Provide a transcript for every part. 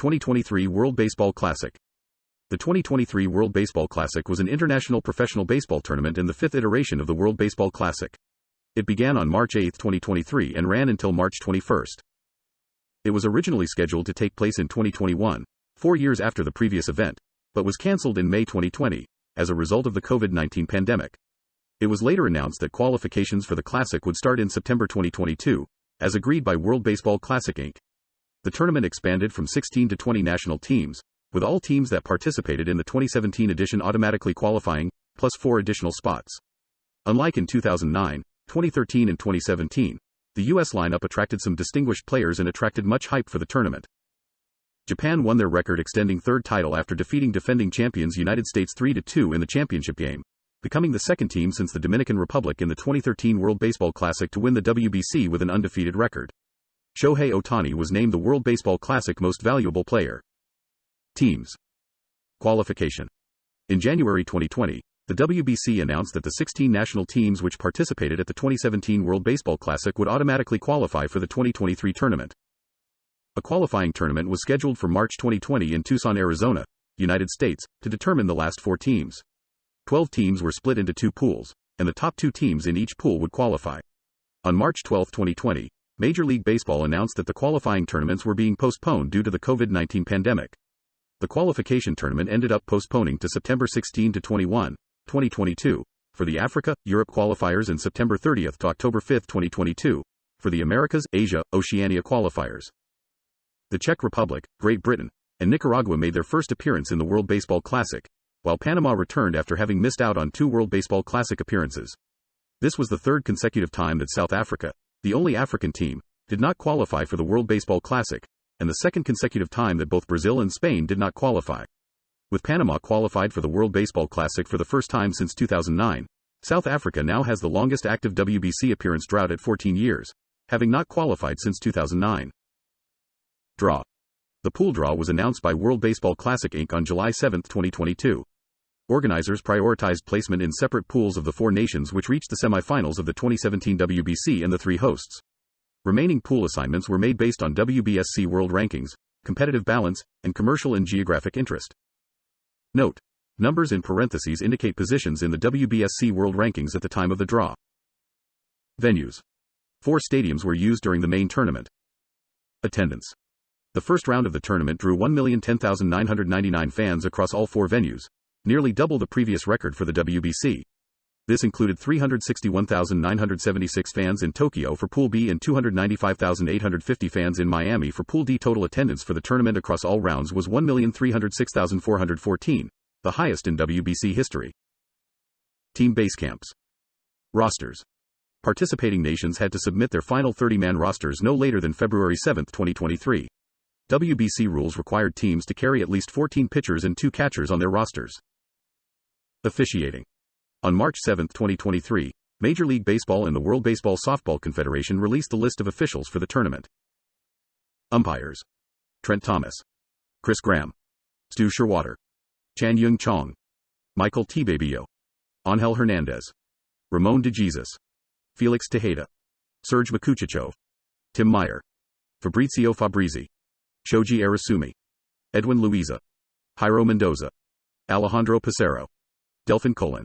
2023 World Baseball Classic. The 2023 World Baseball Classic was an international professional baseball tournament in the fifth iteration of the World Baseball Classic. It began on March 8, 2023 and ran until March 21. It was originally scheduled to take place in 2021, 4 years after the previous event, but was cancelled in May 2020, as a result of the COVID-19 pandemic. It was later announced that qualifications for the Classic would start in September 2022, as agreed by World Baseball Classic Inc. The tournament expanded from 16 to 20 national teams, with all teams that participated in the 2017 edition automatically qualifying, plus 4 additional spots. Unlike in 2009, 2013 and 2017, the U.S. lineup attracted some distinguished players and attracted much hype for the tournament. Japan won their record-extending third title after defeating defending champions United States 3-2 in the championship game, becoming the second team since the Dominican Republic in the 2013 World Baseball Classic to win the WBC with an undefeated record. Shohei Ohtani was named the World Baseball Classic Most Valuable Player. Teams. Qualification. In January 2020, the WBC announced that the 16 national teams which participated at the 2017 World Baseball Classic would automatically qualify for the 2023 tournament. A qualifying tournament was scheduled for March 2020 in Tucson, Arizona, United States, to determine the last 4 teams. 12 teams were split into 2 pools, and the top 2 teams in each pool would qualify. On March 12, 2020, Major League Baseball announced that the qualifying tournaments were being postponed due to the COVID-19 pandemic. The qualification tournament ended up postponing to September 16 to 21, 2022, for the Africa, Europe qualifiers and September 30 to October 5, 2022, for the Americas, Asia, Oceania qualifiers. The Czech Republic, Great Britain, and Nicaragua made their first appearance in the World Baseball Classic, while Panama returned after having missed out on 2 World Baseball Classic appearances. This was the third consecutive time that South Africa, the only African team, did not qualify for the World Baseball Classic, and the second consecutive time that both Brazil and Spain did not qualify. With Panama qualified for the World Baseball Classic for the first time since 2009, South Africa now has the longest active WBC appearance drought at 14 years, having not qualified since 2009. Draw. The pool draw was announced by World Baseball Classic Inc. on July 7, 2022. Organizers prioritized placement in separate pools of the 4 nations which reached the semifinals of the 2017 WBC and the 3 hosts. Remaining pool assignments were made based on WBSC world rankings, competitive balance, and commercial and geographic interest. Note: numbers in parentheses indicate positions in the WBSC world rankings at the time of the draw. Venues. 4 stadiums were used during the main tournament. Attendance. The first round of the tournament drew 1,010,999 fans across all 4 venues, nearly double the previous record for the WBC. This included 361,976 fans in Tokyo for Pool B and 295,850 fans in Miami for Pool D. Total attendance for the tournament across all rounds was 1,306,414, the highest in WBC history. Team base camps. Rosters. Participating nations had to submit their final 30-man rosters no later than February 7, 2023. WBC rules required teams to carry at least 14 pitchers and 2 catchers on their rosters. Officiating. On March 7, 2023, Major League Baseball and the World Baseball Softball Confederation released the list of officials for the tournament. Umpires. Trent Thomas, Chris Graham, Stu Sherwater, Chan Yung Chong, Michael T. Babio, Angel Hernandez, Ramon de Jesus, Felix Tejeda, Serge Makuchichov, Tim Meyer, Fabrizio Fabrizi, Shoji Arasumi, Edwin Luiza, Jairo Mendoza, Alejandro Pissarro, Delfin Colon,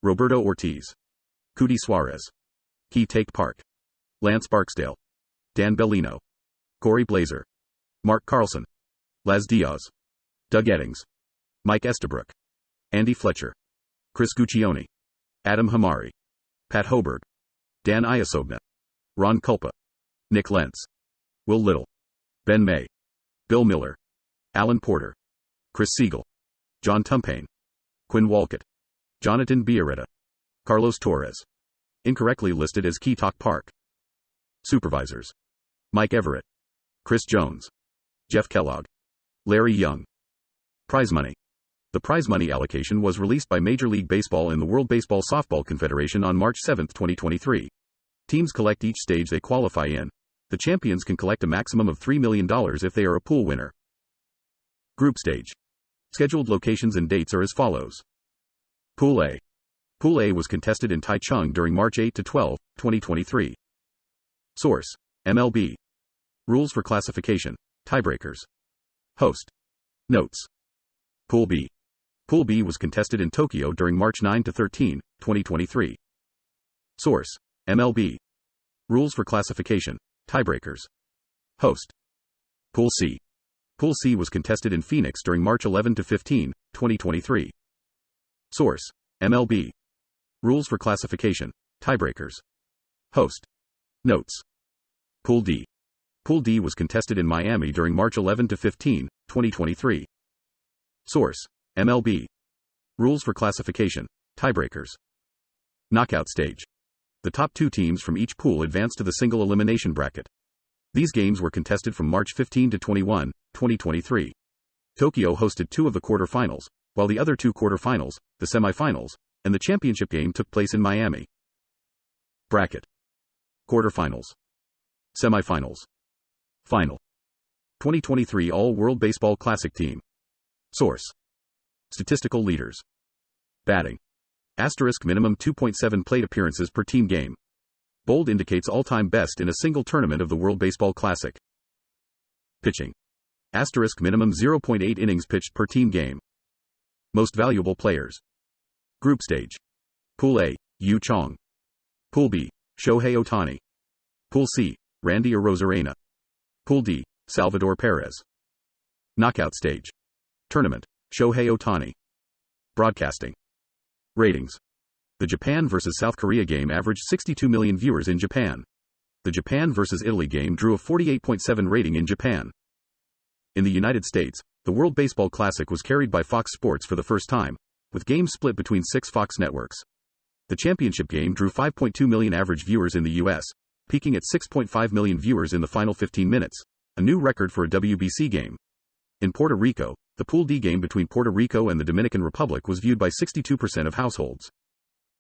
Roberto Ortiz, Cudi Suarez, Key Take Park, Lance Barksdale, Dan Bellino, Corey Blazer, Mark Carlson, Laz Diaz, Doug Eddings, Mike Estabrook, Andy Fletcher, Chris Guccione, Adam Hamari, Pat Hoberg, Dan Iasogna, Ron Culpa, Nick Lentz, Will Little, Ben May, Bill Miller, Alan Porter, Chris Siegel, John Tumpane, Quinn Walcott, Jonathan Biarretta, Carlos Torres. Incorrectly listed as Key Talk Park. Supervisors. Mike Everett, Chris Jones, Jeff Kellogg, Larry Young. Prize money. The prize money allocation was released by Major League Baseball and the World Baseball Softball Confederation on March 7, 2023. Teams collect each stage they qualify in. The champions can collect a maximum of $3 million if they are a pool winner. Group stage. Scheduled locations and dates are as follows. Pool A. Pool A was contested in Taichung during March 8 to 12, 2023. Source: MLB. Rules for classification. Tiebreakers. Host. Notes. Pool B. Pool B was contested in Tokyo during March 9–13, 2023. Source. MLB. Rules for classification. Tiebreakers. Host. Pool C. Pool C was contested in Phoenix during March 11–15, 2023. Source. MLB. Rules for classification. Tiebreakers. Host. Notes. Pool D. Pool D was contested in Miami during March 11–15, 2023. Source. MLB. Rules for classification. Tiebreakers. Knockout stage. The top 2 teams from each pool advanced to the single elimination bracket. These games were contested from March 15–21, 2023. Tokyo hosted 2 of the quarterfinals, while the other 2 quarterfinals, the semifinals, and the championship game took place in Miami. Bracket. Quarterfinals. Semifinals. Final. 2023 All-World Baseball Classic Team. Source. Statistical leaders. Batting. Asterisk minimum 2.7 plate appearances per team game. Bold indicates all-time best in a single tournament of the World Baseball Classic. Pitching. Asterisk minimum 0.8 innings pitched per team game. Most valuable players. Group stage. Pool A, Yu Chong. Pool B, Shohei Ohtani. Pool C, Randy Arozarena. Pool D, Salvador Perez. Knockout stage. Tournament, Shohei Ohtani. Broadcasting. Ratings. The Japan vs. South Korea game averaged 62 million viewers in Japan. The Japan vs. Italy game drew a 48.7 rating in Japan. In the United States, the World Baseball Classic was carried by Fox Sports for the first time, with games split between 6 Fox networks. The championship game drew 5.2 million average viewers in the U.S., peaking at 6.5 million viewers in the final 15 minutes, a new record for a WBC game. In Puerto Rico, the Pool D game between Puerto Rico and the Dominican Republic was viewed by 62% of households.